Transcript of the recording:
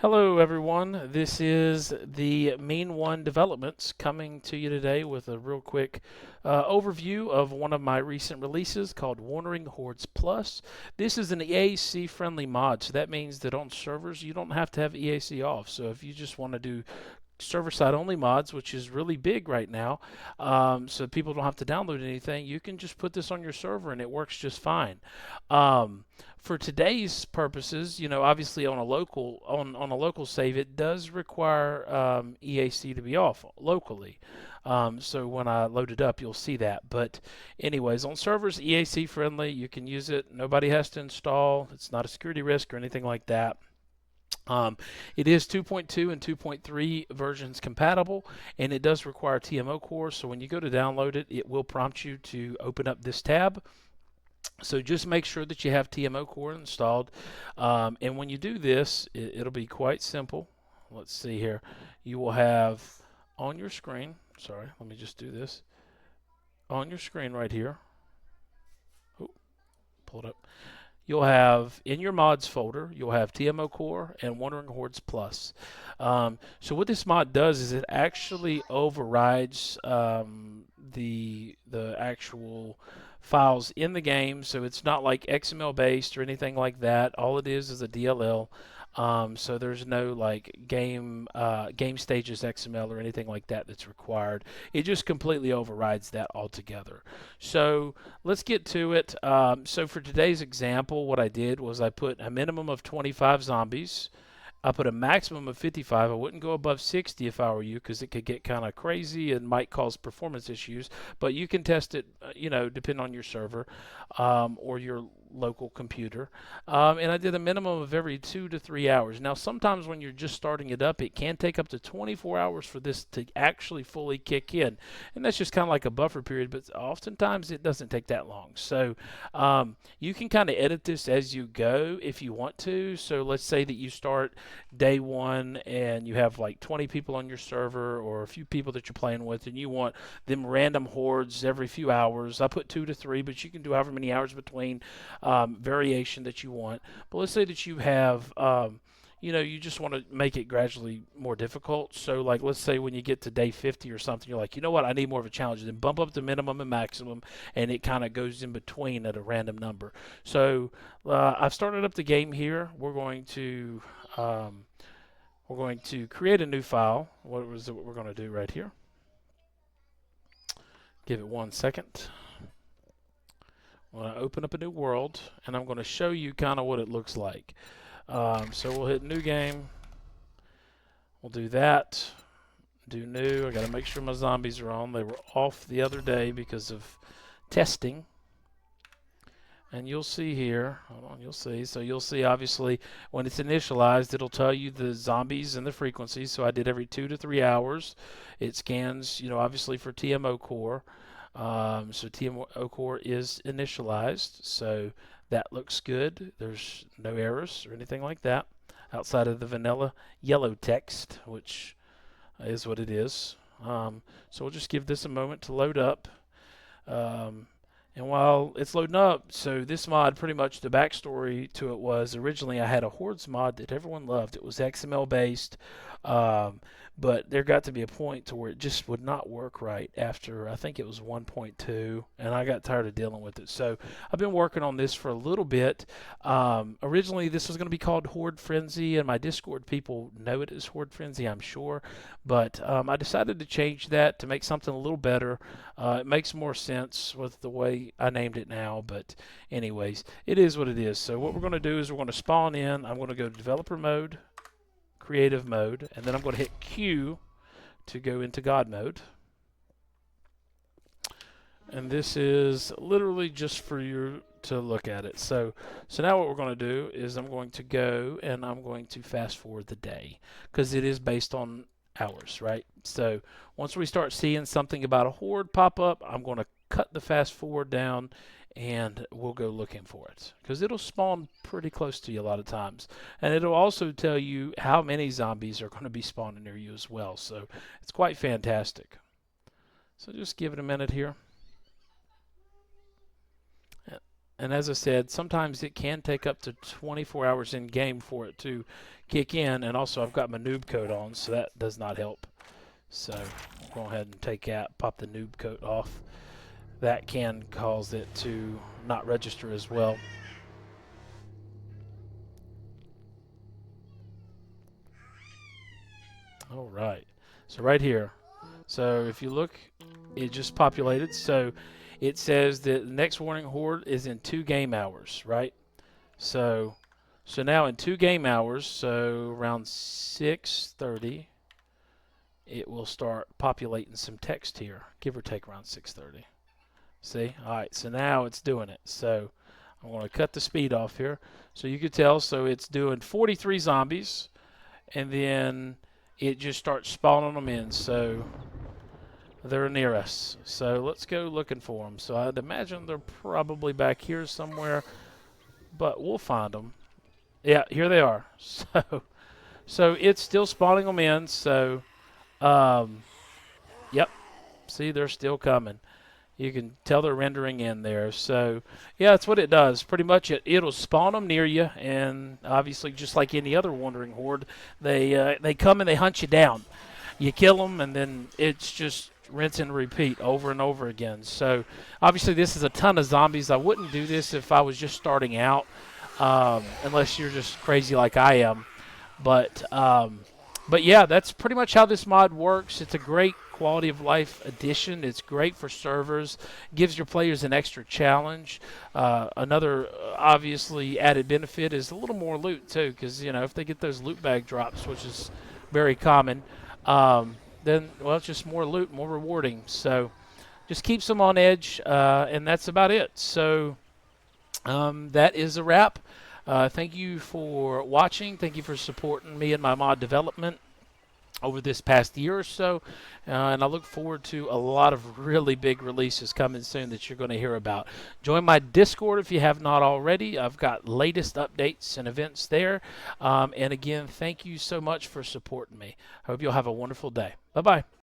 Hello everyone, this is TheMeanOne Developments coming to you today with a real quick overview of one of my recent releases called Wandering Hordes PLUS. This is an EAC friendly mod, so that means that on servers you don't have to have EAC off. So if you just want to do server-side only mods, which is really big right now, so people don't have to download anything. You can just put this on your server and it works just fine. For today's purposes, obviously on a local save, it does require EAC to be off locally. So when I load it up, you'll see that. But anyways, on servers, EAC friendly, you can use it. Nobody has to install. It's not a security risk or anything like that. It is 2.2 and 2.3 versions compatible, and it does require TMO core. So when you go to download it, it will prompt you to open up this tab. So just make sure that you have TMO core installed. And when you do this, it'll be quite simple. Let's see here. You will have on your screen, sorry, let me just do this. On your screen right here, pull it up. You'll have in your mods folder, you'll have TMO Core and Wandering Hordes Plus. So what this mod does is it actually overrides the actual files in the game. So it's not like XML based or anything like that. All it is a DLL. So there's no like game stages XML or anything like that that's required. It just completely overrides that altogether. So let's get to it. So for today's example, what I did was I put a minimum of 25 zombies. I put a maximum of 55. I wouldn't go above 60 if I were you, because it could get kind of crazy and might cause performance issues. But you can test it, depending on your server or your local computer. And I did a minimum of every 2 to 3 hours. Now, sometimes when you're just starting it up, it can take up to 24 hours for this to actually fully kick in. And that's just kind of like a buffer period, but oftentimes it doesn't take that long. So you can kind of edit this as you go if you want to. So let's say that you start day one and you have like 20 people on your server or a few people that you're playing with, and you want them random hordes every few hours. I put 2 to 3, but you can do however many hours between variation that you want. But let's say that you have you just want to make it gradually more difficult. So like let's say when you get to day 50 or something, you're like, you know what, I need more of a challenge. Then bump up the minimum and maximum, and it kind of goes in between at a random number. So I've started up the game here. We're going to create a new file. What we're going to do right here? Give it 1 second. I'm going to open up a new world, and I'm going to show you kind of what it looks like. So we'll hit new game. We'll do that. Do new. I got to make sure my zombies are on. They were off the other day because of testing. And you'll see here, hold on, you'll see. So you'll see obviously when it's initialized, it'll tell you the zombies and the frequencies. So I did every 2 to 3 hours. It scans, obviously for TMO core. So TMO core is initialized, so that looks good. There's no errors or anything like that outside of the vanilla yellow text, which is what it is. So we'll just give this a moment to load up. And while it's loading up, so this mod, pretty much the backstory to it was originally I had a Hordes mod that everyone loved. It was XML based, but there got to be a point to where it just would not work right after, I think it was 1.2, and I got tired of dealing with it. So I've been working on this for a little bit. Originally this was going to be called Horde Frenzy, and my Discord people know it as Horde Frenzy, I'm sure. But I decided to change that to make something a little better. It makes more sense with the way I named it now, but anyways, it is what it is. So what we're going to do is we're going to spawn in. I'm going to go to developer mode, creative mode, and then I'm going to hit Q to go into God mode. And this is literally just for you to look at it. So now what we're going to do is I'm going to go and I'm going to fast forward the day, because it is based on hours, right? So once we start seeing something about a horde pop up, I'm going to cut the fast forward down and we'll go looking for it, because it'll spawn pretty close to you a lot of times, and it'll also tell you how many zombies are going to be spawning near you as well. So it's quite fantastic. So just give it a minute here. And as I said, sometimes it can take up to 24 hours in game for it to kick in. And also, I've got my noob coat on, so that does not help. So go ahead and pop the noob coat off. That can cause it to not register as well. All right. So right here. So if you look, it just populated. So it says that the next warning horde is in 2 game hours, right? So now in 2 game hours, so around 6:30, it will start populating some text here, give or take around 6:30. See? All right, so now it's doing it. So I'm going to cut the speed off here. So you can tell, so it's doing 43 zombies, and then it just starts spawning them in. So they're near us. So let's go looking for them. So I'd imagine they're probably back here somewhere, but we'll find them. Yeah, here they are. So it's still spawning them in. So, yep. See, they're still coming. You can tell they're rendering in there. So, yeah, that's what it does. Pretty much it'll spawn them near you, and obviously, just like any other wandering horde, they come and they hunt you down. You kill them, and then it's just rinse and repeat over and over again. So, obviously, this is a ton of zombies. I wouldn't do this if I was just starting out, unless you're just crazy like I am. But yeah, that's pretty much how this mod works. It's a great quality of life addition. It's great for servers. Gives your players an extra challenge. Another obviously added benefit is a little more loot too, because if they get those loot bag drops, which is very common, then well, it's just more loot, more rewarding. So just keeps them on edge, and that's about it. So that is a wrap. Thank you for watching. Thank you for supporting me in my mod development over this past year or so, and I look forward to a lot of really big releases coming soon that you're going to hear about. Join my Discord if you have not already. I've got latest updates and events there, and again, thank you so much for supporting me. I hope you'll have a wonderful day. Bye-bye.